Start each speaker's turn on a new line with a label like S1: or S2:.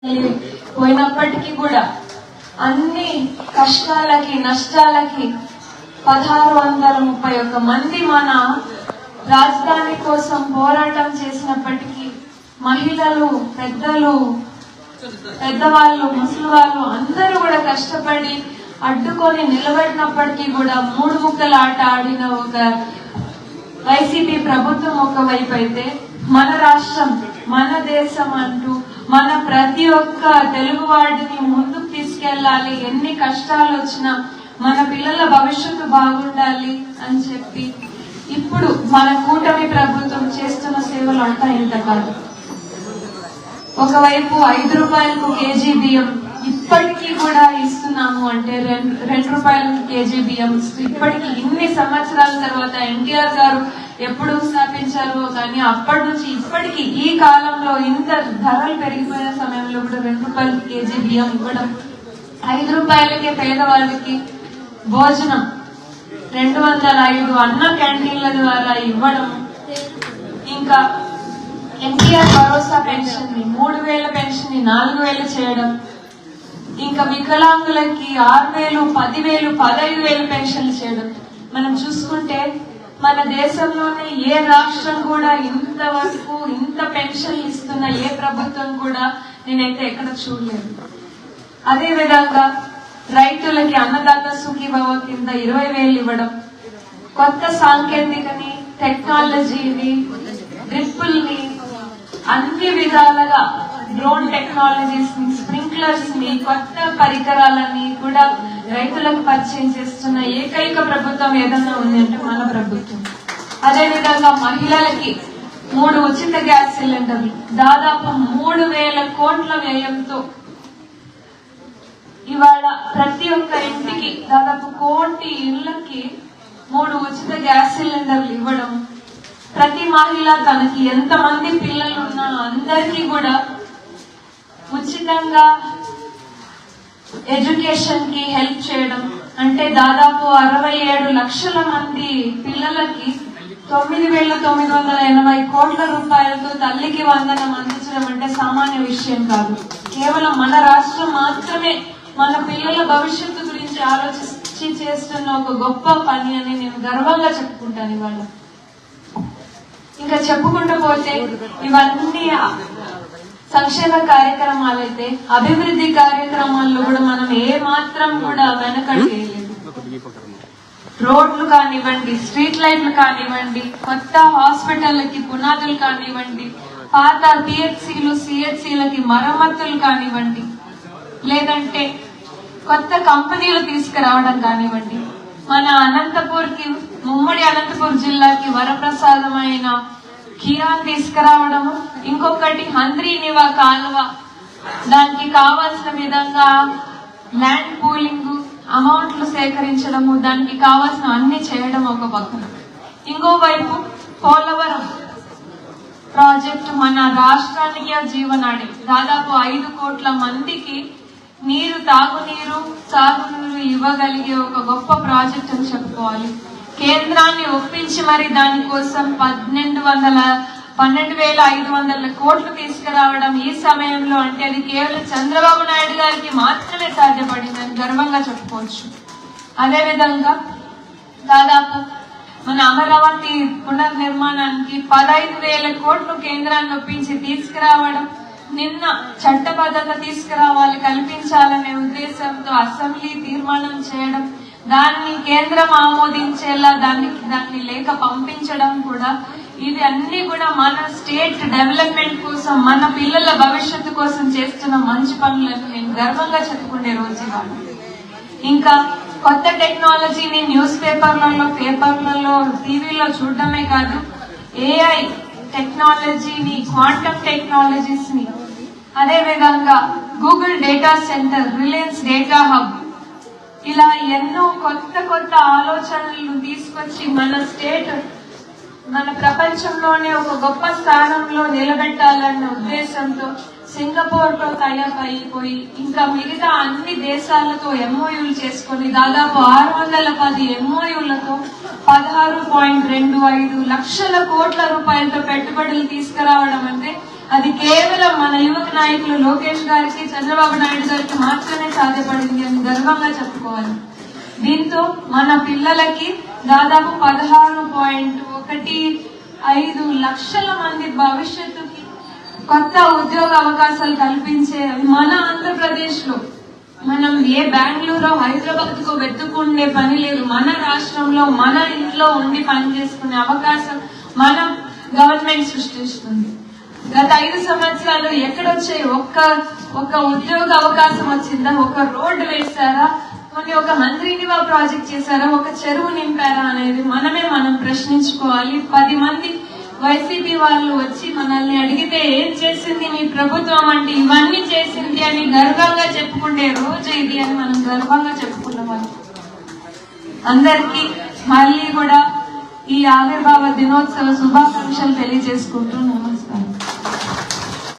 S1: పోయినప్పటికీ కూడా అన్ని కష్టాలకి నష్టాలకి 1631 మంది మన రాజధాని కోసం పోరాటం చేసినప్పటికీ మహిళలు పెద్దవాళ్ళు ముసలి వాళ్ళు అందరూ కూడా కష్టపడి అడ్డుకొని నిలబడినప్పటికీ కూడా మూడు ముక్కల ఆట ఆడిన ఒక వైసీపీ ప్రభుత్వం ఒకవైపు అయితే మన రాష్ట్రం మన దేశం అంటూ మన ప్రతి ఒక్క తెలుగు వాడిని ముందుకు తీసుకెళ్లాలి, ఎన్ని కష్టాలు వచ్చినా మన పిల్లల భవిష్యత్తు బాగుండాలి అని చెప్పి ఇప్పుడు మన కూటమి ప్రభుత్వం చేస్తున్న సేవలు అంతా ఇంత కాదు. ఒకవైపు 5 రూపాయలకు కేజీ బియ్యం ఇప్పటికీ కూడా ఇస్తున్నాము అంటే 2 రూపాయలకు కేజీ బియ్యం ఇప్పటికీ ఇన్ని సంవత్సరాల తర్వాత ఎన్టీఆర్ గారు ఎప్పుడు స్థాపించారో కానీ అప్పటి నుంచి ఇప్పటికీ ఈ కాలంలో ఇంత ధరలు పెరిగిపోయిన సమయంలో కూడా 2 రూపాయలకి కేజీ బియ్యం ఇవ్వడం, 5 రూపాయలకే పేదవాళ్ళకి భోజనం 205 అన్న క్యాంటీన్ల ద్వారా ఇవ్వడం, ఇంకా ఎన్టీఆర్ భరోసా పెన్షన్ ని 3000 పెన్షన్ ని 4000 చేయడం, ఇంకా వికలాంగులకి 6000, 10,000, 15,000 పెన్షన్లు చేయడం. మనం చూసుకుంటే మన దేశంలోనే ఏ రాష్ట్రం కూడా ఇంతవరకు ఇంత పెన్షన్లు ఇస్తున్న ఏ ప్రభుత్వం కూడా నేనైతే ఎక్కడ చూడలేదు. అదే విధంగా రైతులకి అన్నదాత సుఖీభవ కింద 20,000 ఇవ్వడం, కొత్త సాంకేతికని టెక్నాలజీని డ్రిప్పుల్ని అన్ని విధాలుగా డ్రోన్ టెక్నాలజీస్ ని స్ప్రింక్లర్స్ ని కొత్త పరికరాలని కూడా రైతులకు పరిచయం చేస్తున్న ఏకైక ప్రభుత్వం ఏదన్నా ఉంది అంటే మన ప్రభుత్వం. అదేవిధంగా మహిళలకి 3 ఉచిత గ్యాస్ సిలిండర్లు దాదాపు 3,000 కోట్ల వ్యయంతో ఇవాళ ప్రతి ఒక్క ఇంటికి దాదాపు 1 కోటి ఇళ్లకి 3 ఉచిత గ్యాస్ సిలిండర్లు ఇవ్వడం, ప్రతి మహిళ తనకి ఎంతమంది పిల్లలు ఉన్నా అందరికీ కూడా ఉచితంగా ఎడ్యుకేషన్ కి హెల్ప్ చేయడం, అంటే దాదాపు 67 లక్షల మంది పిల్లలకి 9,980 కోట్ల రూపాయలతో తల్లికి వందనం అందించడం అంటే సామాన్య విషయం కాదు. కేవలం మన రాష్ట్రం మాత్రమే మన పిల్లల భవిష్యత్తు గురించి ఆలోచించి చేస్తున్న ఒక గొప్ప పని అని నేను గర్వంగా చెప్పుకుంటాను ఇవాళ. ఇంకా చెప్పుకుంటూ పోతే ఇవన్నీ సంక్షేమ కార్యక్రమాలైతే అభివృద్ధి కార్యక్రమాల్లో కూడా మనం ఏ మాత్రం కూడా వెనకడేయలేదు. రోడ్లు కానివ్వండి, స్ట్రీట్ లైట్లు కానివ్వండి, కొత్త హాస్పిటల్లకి పునాదులు కానివ్వండి, పాత పిహెచ్సిలు సిహెచ్సిలకి మరమ్మతులు కానివ్వండి, లేదంటే కొత్త కంపెనీలు తీసుకురావడం కానివ్వండి, మన ఉమ్మడి అనంతపూర్ జిల్లాకి వరప్రసాదమైన కియాన్ తీసుకురావడము, ఇంకొకటి హంద్రీనివా కాలువ దానికి కావాల్సిన విధంగా ల్యాండ్ పూలింగ్ అమౌంట్లు సేకరించడము, దానికి కావాల్సిన అన్ని చేయడం ఒక పక్కన, ఇంకోవైపు పోలవరం ప్రాజెక్టు మన రాష్ట్రానికి జీవనాడి దాదాపు 5 కోట్ల మందికి నీరు, తాగునీరు, సాగునీరు ఇవ్వగలిగే ఒక గొప్ప ప్రాజెక్ట్ అని చెప్పుకోవాలి. కేంద్రాన్ని ఒప్పించి మరి దానికోసం 12,500 కోట్లు తీసుకురావడం ఈ సమయంలో అంటే అది కేవలం చంద్రబాబు నాయుడు గారికి మాత్రమే సాధ్యపడిందని గర్వంగా చెప్పుకోవచ్చు. అదేవిధంగా దాదాపు మన అమరావతి పునర్నిర్మాణానికి 15,000 కోట్లు కేంద్రాన్ని ఒప్పించి తీసుకురావడం, నిన్న చట్టబద్ధత తీసుకురావాలి కల్పించాలనే ఉద్దేశంతో అసెంబ్లీ తీర్మానం చేయడం, దాన్ని కేంద్రం ఆమోదించేలా దాన్ని లేఖ పంపించడం కూడా, ఇవి అన్ని కూడా మన స్టేట్ డెవలప్మెంట్ కోసం మన పిల్లల భవిష్యత్తు కోసం చేస్తున్న మంచి పనులను నేను గర్వంగా చెప్పుకునే రోజు ఇవాళ. ఇంకా కొత్త టెక్నాలజీని న్యూస్ పేపర్లలో టీవీలో చూడడమే కాదు, ఏఐ టెక్నాలజీని, క్వాంటమ్ టెక్నాలజీస్ ని, అదే విధంగా Google data centre, Reliance data hub, ఇలా ఎన్నో కొత్త ఆలోచనలు తీసుకొచ్చి మన స్టేట్ మన ప్రపంచంలోనే ఒక గొప్ప స్థానంలో నిలబెట్టాలన్న ఉద్దేశంతో సింగపూర్ తో టైఅప్ అయిపోయి ఇంకా మిగతా అన్ని దేశాలతో ఎంఓయూలు చేసుకుని దాదాపు 610 ఎంఓయూలతో 16.25 లక్షల కోట్ల రూపాయలతో పెట్టుబడులు తీసుకురావడం అంటే అది కేవలం మన యువక నాయకులు లోకేష్ గారికి, చంద్రబాబు నాయుడు గారికి మాత్రమే సాధ్యపడింది అని గర్వంగా చెప్పుకోవాలి. దీంతో మన పిల్లలకి దాదాపు 16.15 లక్షల మంది భవిష్యత్తుకి కొత్త ఉద్యోగ అవకాశాలు కల్పించే మన ఆంధ్రప్రదేశ్ లో, మనం ఏ బెంగళూరు హైదరాబాద్ కు వెతుక్కుండే పని లేదు. మన రాష్ట్రంలో మన ఇంట్లో ఉండి పని చేసుకునే అవకాశం మన గవర్నమెంట్ సృష్టిస్తుంది. గత 5 సంవత్సరాలు ఎక్కడొచ్చాయి? ఒక్క ఉద్యోగ అవకాశం వచ్చిందా? ఒక రోడ్డు వేశారా? ఒక మంత్రిని ప్రాజెక్ట్ చేశారా? ఒక చెరువు నింపారా అనేది మనం ప్రశ్నించుకోవాలి. 10 మంది వైసీపీ వాళ్ళు వచ్చి మనల్ని అడిగితే ఏం చేసింది మీ ప్రభుత్వం అంటే ఇవన్నీ చేసింది అని గర్వంగా చెప్పుకుంటే రోజు ఇది అని మనం గర్వంగా చెప్పుకున్నాం. అందరికీ మళ్ళీ కూడా ఈ ఆవిర్భావ దినోత్సవ శుభాకాంక్షలు తెలియజేసుకుంటూ నమస్తే.